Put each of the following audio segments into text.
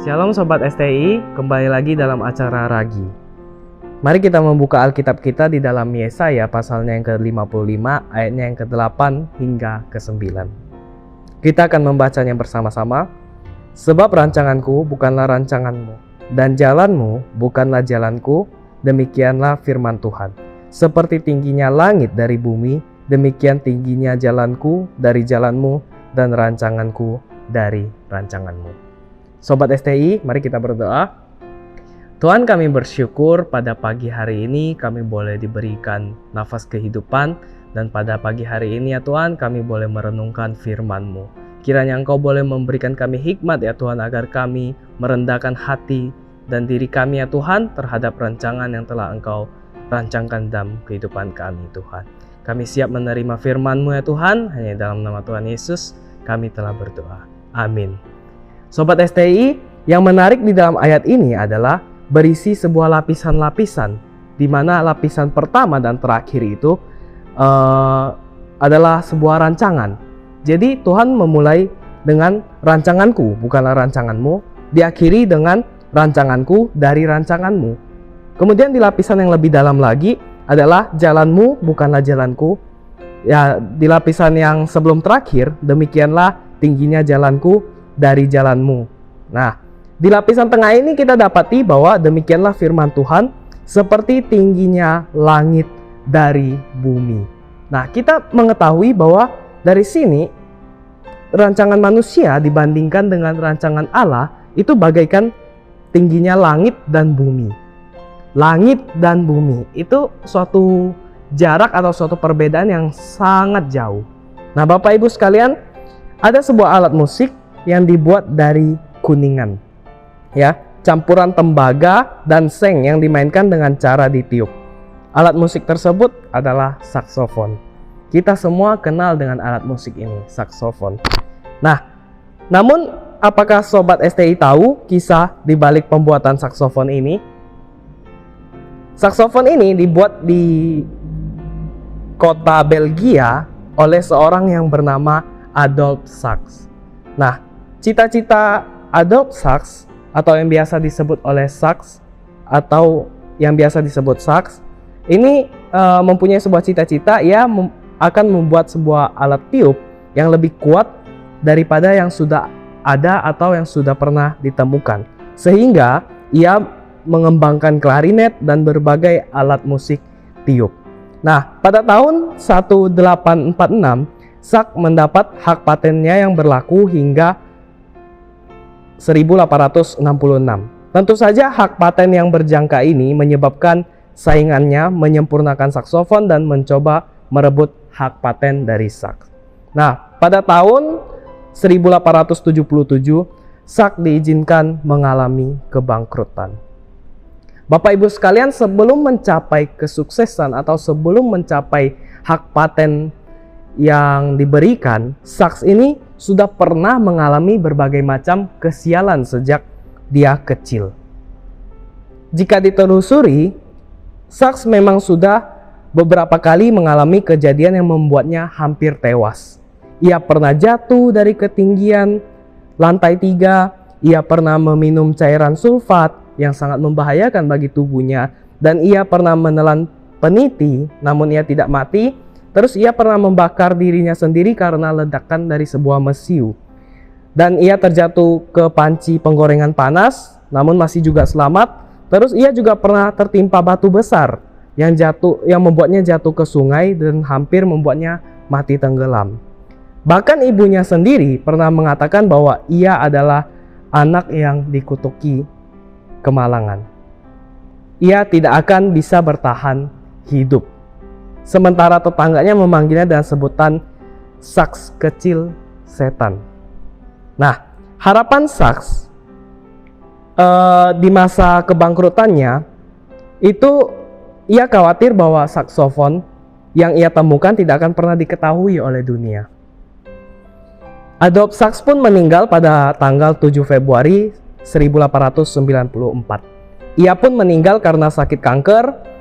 Shalom Sobat STI, kembali lagi dalam acara Ragi. Mari kita membuka Alkitab kita di dalam Yesaya pasalnya yang ke-55, ayatnya yang ke-8 hingga ke-9. Kita akan membacanya bersama-sama. Sebab rancanganku bukanlah rancanganmu, dan jalanmu bukanlah jalanku, demikianlah firman Tuhan. Seperti tingginya langit dari bumi, demikian tingginya jalanku dari jalanmu, dan rancanganku dari rancanganmu. Sobat STI, mari kita berdoa. Tuhan, kami bersyukur pada pagi hari ini kami boleh diberikan nafas kehidupan, dan pada pagi hari ini ya Tuhan kami boleh merenungkan firman-Mu. Kiranya Engkau boleh memberikan kami hikmat ya Tuhan, agar kami merendahkan hati dan diri kami ya Tuhan terhadap rancangan yang telah Engkau rancangkan dalam kehidupan kami Tuhan. Kami siap menerima firman-Mu ya Tuhan, hanya dalam nama Tuhan Yesus kami telah berdoa. Amin. Sobat STI, yang menarik di dalam ayat ini adalah berisi sebuah lapisan-lapisan, di mana lapisan pertama dan terakhir itu adalah sebuah rancangan. Jadi Tuhan memulai dengan rancanganku, bukanlah rancanganmu, diakhiri dengan rancanganku dari rancanganmu. Kemudian di lapisan yang lebih dalam lagi adalah jalanmu, bukanlah jalanku. Ya, di lapisan yang sebelum terakhir, demikianlah tingginya jalanku dari jalanmu. Nah, di lapisan tengah ini kita dapati bahwa demikianlah firman Tuhan, seperti tingginya langit dari bumi. Nah, kita mengetahui bahwa dari sini rancangan manusia dibandingkan dengan rancangan Allah itu bagaikan tingginya langit dan bumi. Langit dan bumi itu suatu jarak atau suatu perbedaan yang sangat jauh. Nah, Bapak Ibu sekalian, ada sebuah alat musik yang dibuat dari kuningan, ya, campuran tembaga dan seng yang dimainkan dengan cara ditiup. Alat musik tersebut adalah saksofon. Kita semua kenal dengan alat musik ini, saksofon. Nah, namun apakah Sobat STI tahu kisah di balik pembuatan saksofon ini? Saksofon ini dibuat di kota Belgia oleh seorang yang bernama Adolphe Sax. Nah, cita-cita Adolphe Sax atau yang biasa disebut oleh Sax atau yang biasa disebut Sax ini mempunyai sebuah cita-cita. Ia akan membuat sebuah alat tiup yang lebih kuat daripada yang sudah ada atau yang sudah pernah ditemukan, sehingga ia mengembangkan klarinet dan berbagai alat musik tiup. Nah, pada tahun 1846 Sax mendapat hak patennya yang berlaku hingga 1866. Tentu saja hak paten yang berjangka ini menyebabkan saingannya menyempurnakan saksofon dan mencoba merebut hak paten dari Sax. Nah, pada tahun 1877 Sax diizinkan mengalami kebangkrutan. Bapak Ibu sekalian, sebelum mencapai kesuksesan atau sebelum mencapai hak paten yang diberikan, Sax ini sudah pernah mengalami berbagai macam kesialan sejak dia kecil. Jika ditelusuri, Sax memang sudah beberapa kali mengalami kejadian yang membuatnya hampir tewas. Ia pernah jatuh dari ketinggian lantai 3, ia pernah meminum cairan sulfat yang sangat membahayakan bagi tubuhnya, dan ia pernah menelan peniti namun ia tidak mati. Terus ia pernah membakar dirinya sendiri karena ledakan dari sebuah mesiu. Dan ia terjatuh ke panci penggorengan panas, namun masih juga selamat. Terus ia juga pernah tertimpa batu besar yang membuatnya jatuh ke sungai dan hampir membuatnya mati tenggelam. Bahkan ibunya sendiri pernah mengatakan bahwa ia adalah anak yang dikutuki kemalangan. Ia tidak akan bisa bertahan hidup. Sementara tetangganya memanggilnya dengan sebutan Sax kecil setan. Nah, harapan Sax di masa kebangkrutannya itu ia khawatir bahwa saksofon yang ia temukan tidak akan pernah diketahui oleh dunia. Adolphe Sax pun meninggal pada tanggal 7 Februari 1894. Ia pun meninggal karena sakit kanker.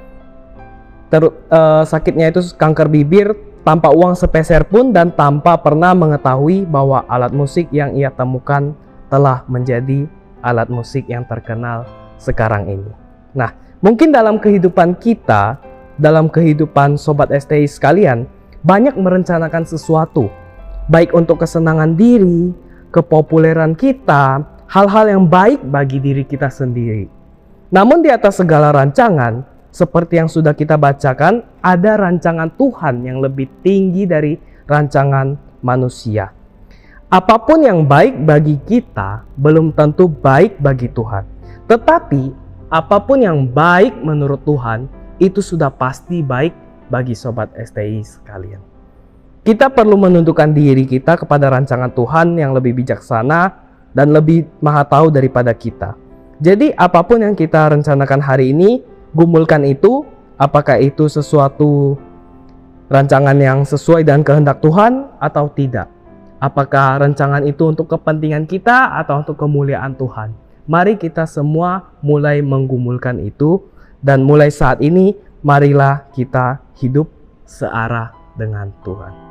Sakitnya itu kanker bibir, tanpa uang sepeser pun dan tanpa pernah mengetahui bahwa alat musik yang ia temukan telah menjadi alat musik yang terkenal sekarang ini. Nah, mungkin dalam kehidupan kita, dalam kehidupan Sobat STI sekalian, banyak merencanakan sesuatu, baik untuk kesenangan diri, kepopuleran kita, hal-hal yang baik bagi diri kita sendiri. Namun di atas segala rancangan, seperti yang sudah kita bacakan, ada rancangan Tuhan yang lebih tinggi dari rancangan manusia. Apapun yang baik bagi kita belum tentu baik bagi Tuhan. Tetapi apapun yang baik menurut Tuhan itu sudah pasti baik bagi Sobat STI sekalian. Kita perlu menundukkan diri kita kepada rancangan Tuhan yang lebih bijaksana dan lebih maha tahu daripada kita. Jadi apapun yang kita rencanakan hari ini, gumulkan itu, apakah itu sesuatu rancangan yang sesuai dengan kehendak Tuhan atau tidak. Apakah rancangan itu untuk kepentingan kita atau untuk kemuliaan Tuhan. Mari kita semua mulai menggumulkan itu, dan mulai saat ini marilah kita hidup searah dengan Tuhan.